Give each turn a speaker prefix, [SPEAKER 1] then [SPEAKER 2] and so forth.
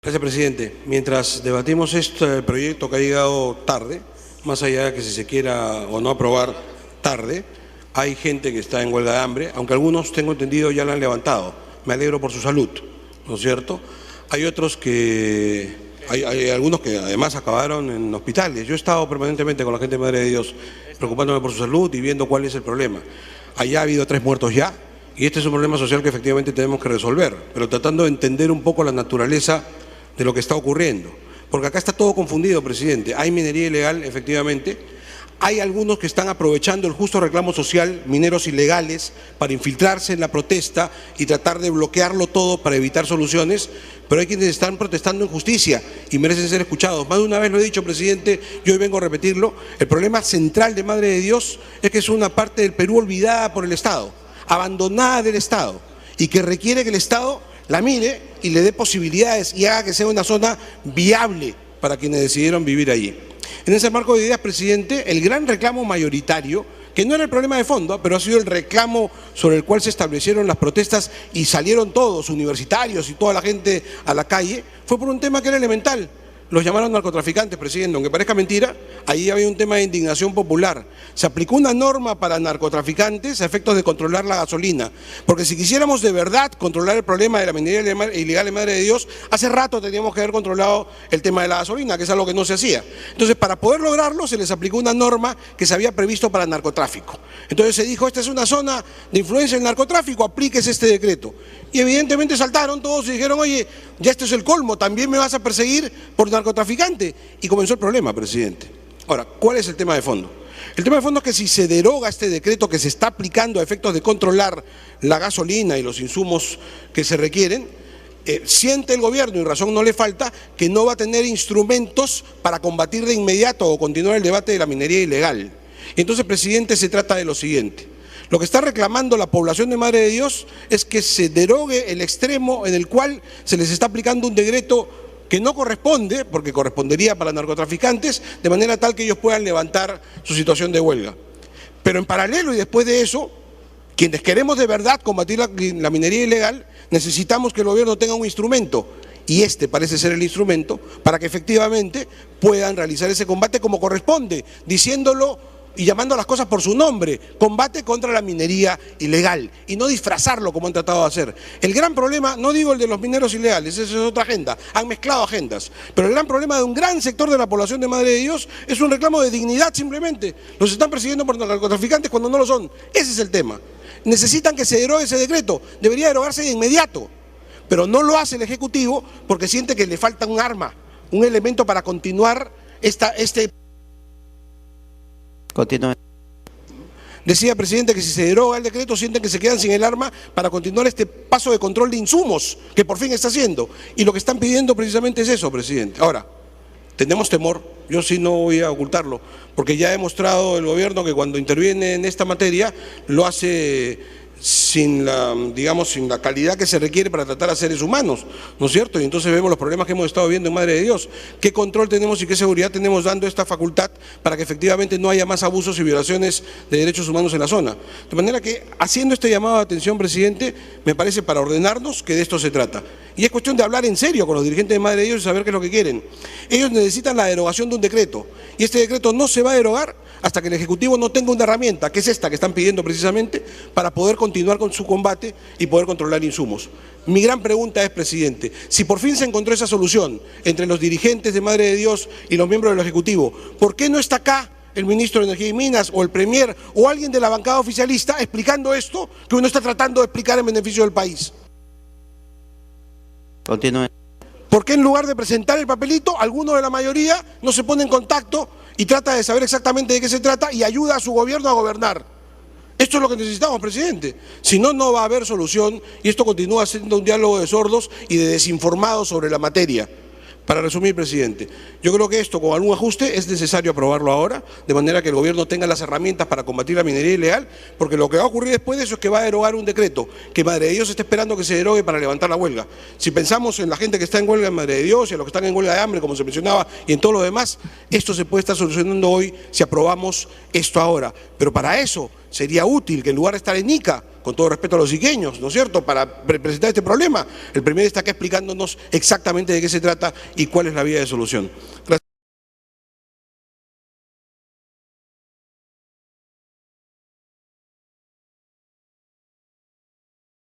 [SPEAKER 1] Gracias, presidente. Mientras debatimos este proyecto que ha llegado tarde, más allá de que si se quiera o no aprobar tarde, hay gente que está en huelga de hambre, aunque algunos, tengo entendido, ya la han levantado. Me alegro por su salud, ¿no es cierto? Hay otros que... Hay algunos que además acabaron en hospitales. Yo he estado permanentemente con la gente de Madre de Dios, preocupándome por su salud y viendo cuál es el problema. Allá ha habido 3 muertos ya, y este es un problema social que efectivamente tenemos que resolver, pero tratando de entender un poco la naturaleza de lo que está ocurriendo. Porque acá está todo confundido, presidente. Hay minería ilegal, efectivamente. Hay algunos que están aprovechando el justo reclamo social, mineros ilegales, para infiltrarse en la protesta y tratar de bloquearlo todo para evitar soluciones, pero hay quienes están protestando en justicia y merecen ser escuchados. Más de una vez lo he dicho, presidente, y hoy vengo a repetirlo, el problema central de Madre de Dios es que es una parte del Perú olvidada por el Estado, abandonada del Estado, y que requiere que el Estado la mire y le dé posibilidades y haga que sea una zona viable para quienes decidieron vivir allí. En ese marco de ideas, presidente, el gran reclamo mayoritario, que no era el problema de fondo, pero ha sido el reclamo sobre el cual se establecieron las protestas y salieron todos, universitarios y toda la gente a la calle, fue por un tema que era elemental. Los llamaron narcotraficantes, presidente, aunque parezca mentira, ahí había un tema de indignación popular. Se aplicó una norma para narcotraficantes a efectos de controlar la gasolina, porque si quisiéramos de verdad controlar el problema de la minería ilegal en Madre de Dios, hace rato teníamos que haber controlado el tema de la gasolina, que es algo que no se hacía. Entonces, para poder lograrlo, se les aplicó una norma que se había previsto para el narcotráfico. Entonces se dijo, esta es una zona de influencia del narcotráfico, aplíquese este decreto. Y evidentemente saltaron todos y dijeron, oye, ya esto es el colmo, también me vas a perseguir por narcotraficante. Y comenzó el problema, presidente. Ahora, ¿cuál es el tema de fondo? El tema de fondo es que si se deroga este decreto que se está aplicando a efectos de controlar la gasolina y los insumos que se requieren, siente el gobierno, y razón no le falta, que no va a tener instrumentos para combatir de inmediato o continuar el debate de la minería ilegal. Entonces, presidente, se trata de lo siguiente. Lo que está reclamando la población de Madre de Dios es que se derogue el extremo en el cual se les está aplicando un decreto que no corresponde, porque correspondería para narcotraficantes, de manera tal que ellos puedan levantar su situación de huelga. Pero en paralelo y después de eso, quienes queremos de verdad combatir la minería ilegal, necesitamos que el gobierno tenga un instrumento, y este parece ser el instrumento, para que efectivamente puedan realizar ese combate como corresponde, diciéndolo y llamando a las cosas por su nombre, combate contra la minería ilegal, y no disfrazarlo como han tratado de hacer. El gran problema, no digo el de los mineros ilegales, esa es otra agenda, han mezclado agendas, pero el gran problema de un gran sector de la población de Madre de Dios es un reclamo de dignidad simplemente. Los están persiguiendo por narcotraficantes cuando no lo son, ese es el tema. Necesitan que se derogue ese decreto, debería derogarse de inmediato, pero no lo hace el Ejecutivo porque siente que le falta un arma, un elemento para continuar
[SPEAKER 2] Continúe.
[SPEAKER 1] Decía, presidente, que si se deroga el decreto sienten que se quedan sin el arma para continuar este paso de control de insumos que por fin está haciendo. Y lo que están pidiendo precisamente es eso, presidente. Ahora, tenemos temor, yo sí no voy a ocultarlo, porque ya ha demostrado el gobierno que cuando interviene en esta materia lo hace sin la calidad que se requiere para tratar a seres humanos, ¿no es cierto? Y entonces vemos los problemas que hemos estado viendo en Madre de Dios. ¿Qué control tenemos y qué seguridad tenemos dando esta facultad para que efectivamente no haya más abusos y violaciones de derechos humanos en la zona? De manera que, haciendo este llamado de atención, presidente, me parece para ordenarnos que de esto se trata. Y es cuestión de hablar en serio con los dirigentes de Madre de Dios y saber qué es lo que quieren. Ellos necesitan la derogación de un decreto, y este decreto no se va a derogar hasta que el Ejecutivo no tenga una herramienta, que es esta que están pidiendo precisamente, para poder continuar con su combate y poder controlar insumos. Mi gran pregunta es, presidente, si por fin se encontró esa solución entre los dirigentes de Madre de Dios y los miembros del Ejecutivo, ¿por qué no está acá el ministro de Energía y Minas o el premier o alguien de la bancada oficialista explicando esto que uno está tratando de explicar en beneficio del país?
[SPEAKER 2] Continúe.
[SPEAKER 1] ¿Por qué en lugar de presentar el papelito, alguno de la mayoría no se pone en contacto y trata de saber exactamente de qué se trata y ayuda a su gobierno a gobernar? Esto es lo que necesitamos, presidente. Si no, no va a haber solución y esto continúa siendo un diálogo de sordos y de desinformados sobre la materia. Para resumir, presidente, yo creo que esto, con algún ajuste, es necesario aprobarlo ahora, de manera que el gobierno tenga las herramientas para combatir la minería ilegal, porque lo que va a ocurrir después de eso es que va a derogar un decreto, que Madre de Dios está esperando que se derogue para levantar la huelga. Si pensamos en la gente que está en huelga en Madre de Dios y en los que están en huelga de hambre, como se mencionaba, y en todo lo demás, esto se puede estar solucionando hoy si aprobamos esto ahora. Pero para eso sería útil que en lugar de estar en Ica, con todo respeto a los iqueños, ¿no es cierto?, para presentar este problema. El Premier está acá explicándonos exactamente de qué se trata y cuál es la vía de solución. Gracias.